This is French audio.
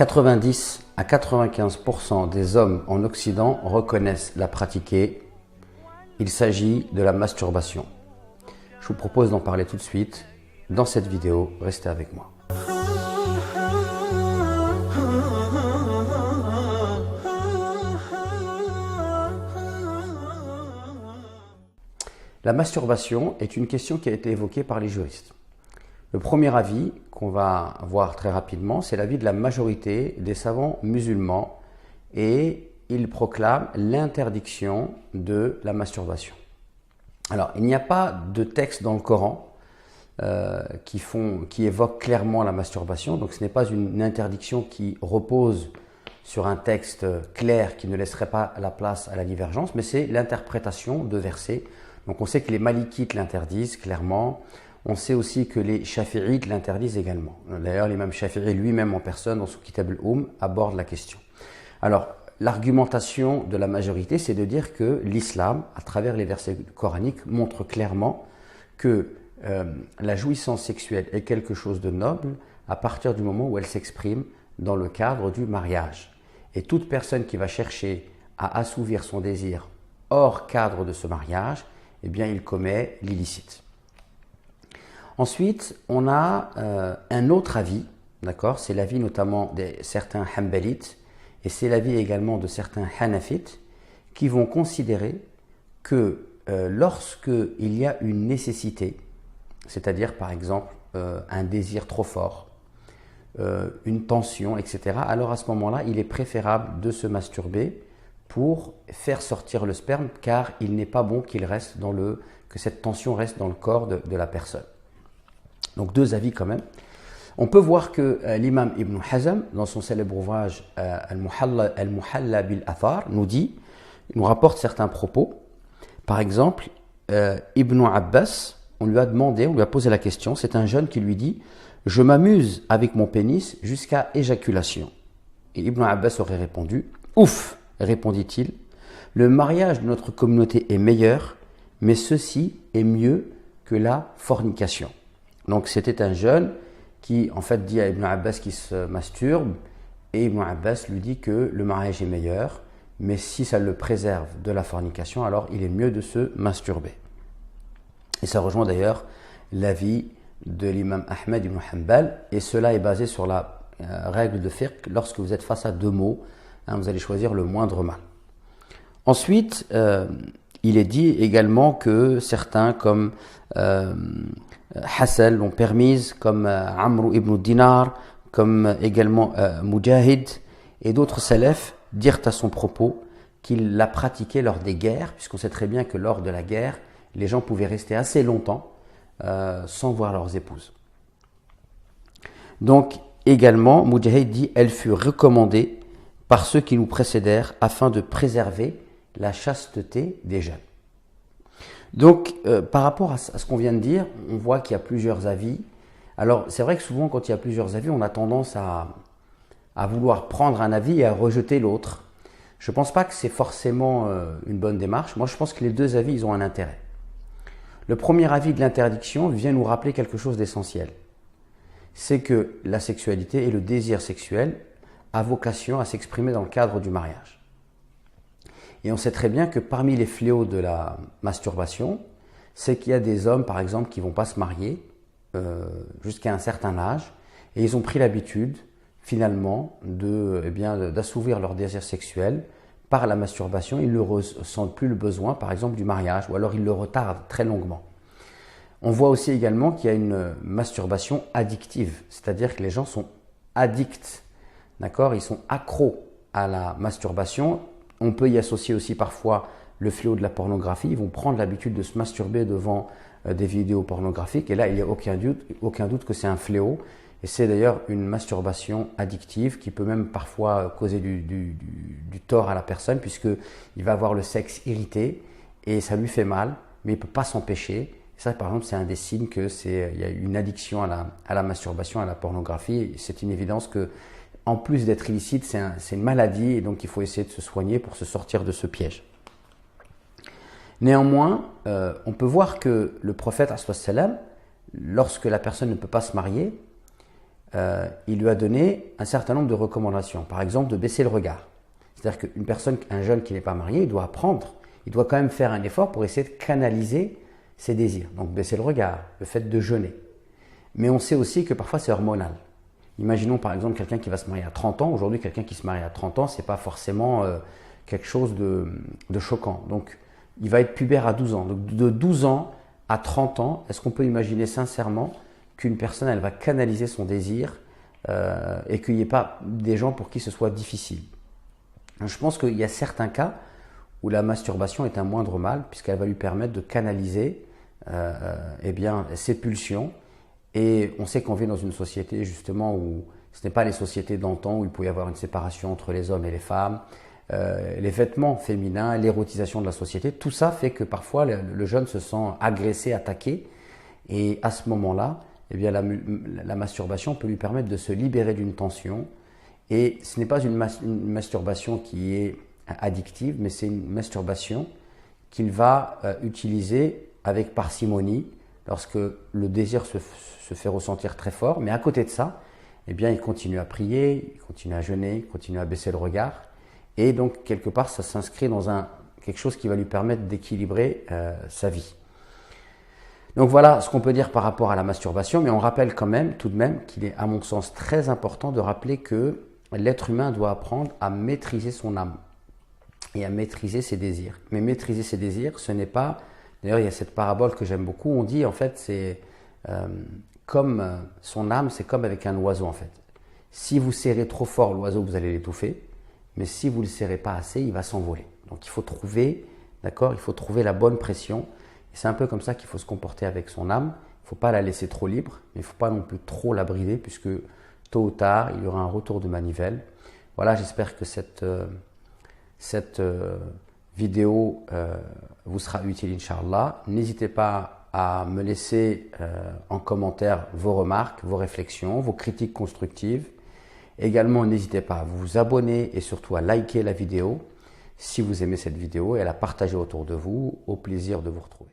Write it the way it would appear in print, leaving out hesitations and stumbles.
90 à 95% des hommes en Occident reconnaissent la pratiquer. Il s'agit de la masturbation. Je vous propose d'en parler tout de suite dans cette vidéo. Restez avec moi. La masturbation est une question qui a été évoquée par les juristes. Le premier avis qu'on va voir très rapidement, c'est l'avis de la majorité des savants musulmans et ils proclament l'interdiction de la masturbation. Alors, il n'y a pas de texte dans le Coran qui évoque clairement la masturbation, donc ce n'est pas une interdiction qui repose sur un texte clair qui ne laisserait pas la place à la divergence, mais c'est l'interprétation de versets. Donc on sait que les malikites l'interdisent clairement, on sait aussi que les shafi'ites l'interdisent également. D'ailleurs, l'imam Shafi'i lui-même en personne, dans son Kitab al-Umm, aborde la question. Alors, l'argumentation de la majorité, c'est de dire que l'islam, à travers les versets coraniques, montre clairement que la jouissance sexuelle est quelque chose de noble à partir du moment où elle s'exprime dans le cadre du mariage. Et toute personne qui va chercher à assouvir son désir hors cadre de ce mariage, eh bien, il commet l'illicite. Ensuite, on a un autre avis, d'accord? C'est l'avis notamment de certains Hanbalites et c'est l'avis également de certains Hanafites qui vont considérer que lorsqu'il y a une nécessité, c'est-à-dire par exemple un désir trop fort, une tension, etc., alors à ce moment-là, il est préférable de se masturber pour faire sortir le sperme, car il n'est pas bon que cette tension reste dans le corps de la personne. Donc deux avis quand même. On peut voir que l'imam Ibn Hazm, dans son célèbre ouvrage Al-Muhalla bil-Athar, nous rapporte certains propos. Par exemple, Ibn Abbas, on lui a posé la question, c'est un jeune qui lui dit « Je m'amuse avec mon pénis jusqu'à éjaculation ». Et Ibn Abbas aurait répondu « Ouf !» répondit-il, le mariage de notre communauté est meilleur, mais ceci est mieux que la fornication. Donc c'était un jeune qui en fait dit à Ibn Abbas qu'il se masturbe et Ibn Abbas lui dit que le mariage est meilleur, mais si ça le préserve de la fornication, alors il est mieux de se masturber. Et ça rejoint d'ailleurs l'avis de l'imam Ahmed ibn Hanbal et cela est basé sur la règle de fiqh, lorsque vous êtes face à deux mots, vous allez choisir le moindre mal. Ensuite, il est dit également que certains comme Hassel l'ont permise, comme Amr ibn Dinar, comme également Mujahid et d'autres salafs dirent à son propos qu'il la pratiquait lors des guerres, puisqu'on sait très bien que lors de la guerre, les gens pouvaient rester assez longtemps sans voir leurs épouses. Donc également, Mujahid dit « Elle fut recommandée par ceux qui nous précédèrent afin de préserver la chasteté des jeunes. » Donc, par rapport à ce qu'on vient de dire, on voit qu'il y a plusieurs avis. Alors, c'est vrai que souvent, quand il y a plusieurs avis, on a tendance à vouloir prendre un avis et à rejeter l'autre. Je ne pense pas que c'est forcément une bonne démarche. Moi, je pense que les deux avis, ils ont un intérêt. Le premier avis de l'interdiction vient nous rappeler quelque chose d'essentiel. C'est que la sexualité et le désir sexuel a vocation à s'exprimer dans le cadre du mariage. Et on sait très bien que parmi les fléaux de la masturbation, c'est qu'il y a des hommes, par exemple, qui ne vont pas se marier jusqu'à un certain âge et ils ont pris l'habitude, finalement, d'assouvir leur désir sexuel par la masturbation. Ils ne ressentent plus le besoin, par exemple, du mariage ou alors ils le retardent très longuement. On voit aussi également qu'il y a une masturbation addictive, c'est-à-dire que les gens sont addicts. D'accord, ils sont accros à la masturbation. On peut y associer aussi parfois le fléau de la pornographie. Ils vont prendre l'habitude de se masturber devant des vidéos pornographiques. Et là, il n'y a aucun doute que c'est un fléau. Et c'est d'ailleurs une masturbation addictive qui peut même parfois causer du tort à la personne puisqu'il va avoir le sexe irrité et ça lui fait mal, mais il ne peut pas s'empêcher. Et ça, par exemple, c'est un des signes qu'il y a une addiction à la masturbation, à la pornographie. C'est une évidence que en plus d'être illicite, c'est une maladie et donc il faut essayer de se soigner pour se sortir de ce piège. Néanmoins, on peut voir que le prophète, lorsque la personne ne peut pas se marier, il lui a donné un certain nombre de recommandations. Par exemple, de baisser le regard. C'est-à-dire qu'une personne, un jeune qui n'est pas marié, il doit apprendre, il doit quand même faire un effort pour essayer de canaliser ses désirs. Donc baisser le regard, le fait de jeûner. Mais on sait aussi que parfois c'est hormonal. Imaginons par exemple quelqu'un qui va se marier à 30 ans. Aujourd'hui, quelqu'un qui se marie à 30 ans, ce n'est pas forcément quelque chose de choquant. Donc il va être pubère à 12 ans. Donc de 12 ans à 30 ans, est-ce qu'on peut imaginer sincèrement qu'une personne, elle va canaliser son désir et qu'il n'y ait pas des gens pour qui ce soit difficile? Je pense qu'il y a certains cas où la masturbation est un moindre mal, puisqu'elle va lui permettre de canaliser eh bien, ses pulsions. Et on sait qu'on vit dans une société justement où ce n'est pas les sociétés d'antan où il peut y avoir une séparation entre les hommes et les femmes, les vêtements féminins, l'érotisation de la société, tout ça fait que parfois le jeune se sent agressé, attaqué. Et à ce moment-là, eh bien, la masturbation peut lui permettre de se libérer d'une tension. Et ce n'est pas une masturbation qui est addictive, mais c'est une masturbation qu'il va utiliser avec parcimonie lorsque le désir se fait ressentir très fort. Mais à côté de ça, eh bien, il continue à prier, il continue à jeûner, il continue à baisser le regard. Et donc, quelque part, ça s'inscrit dans quelque chose qui va lui permettre d'équilibrer sa vie. Donc voilà ce qu'on peut dire par rapport à la masturbation, mais on rappelle quand même, tout de même, qu'il est à mon sens très important de rappeler que l'être humain doit apprendre à maîtriser son âme et à maîtriser ses désirs. Mais maîtriser ses désirs, ce n'est pas... D'ailleurs, il y a cette parabole que j'aime beaucoup, on dit en fait, c'est comme son âme, c'est comme avec un oiseau en fait. Si vous serrez trop fort l'oiseau, vous allez l'étouffer, mais si vous ne le serrez pas assez, il va s'envoler. Donc il faut trouver, d'accord, il faut trouver la bonne pression. Et c'est un peu comme ça qu'il faut se comporter avec son âme. Il ne faut pas la laisser trop libre, mais il ne faut pas non plus trop la brider, puisque tôt ou tard, il y aura un retour de manivelle. Voilà, j'espère que cette vidéo vous sera utile, Inch'Allah. N'hésitez pas à me laisser en commentaire vos remarques, vos réflexions, vos critiques constructives. Également, n'hésitez pas à vous abonner et surtout à liker la vidéo si vous aimez cette vidéo et à la partager autour de vous. Au plaisir de vous retrouver.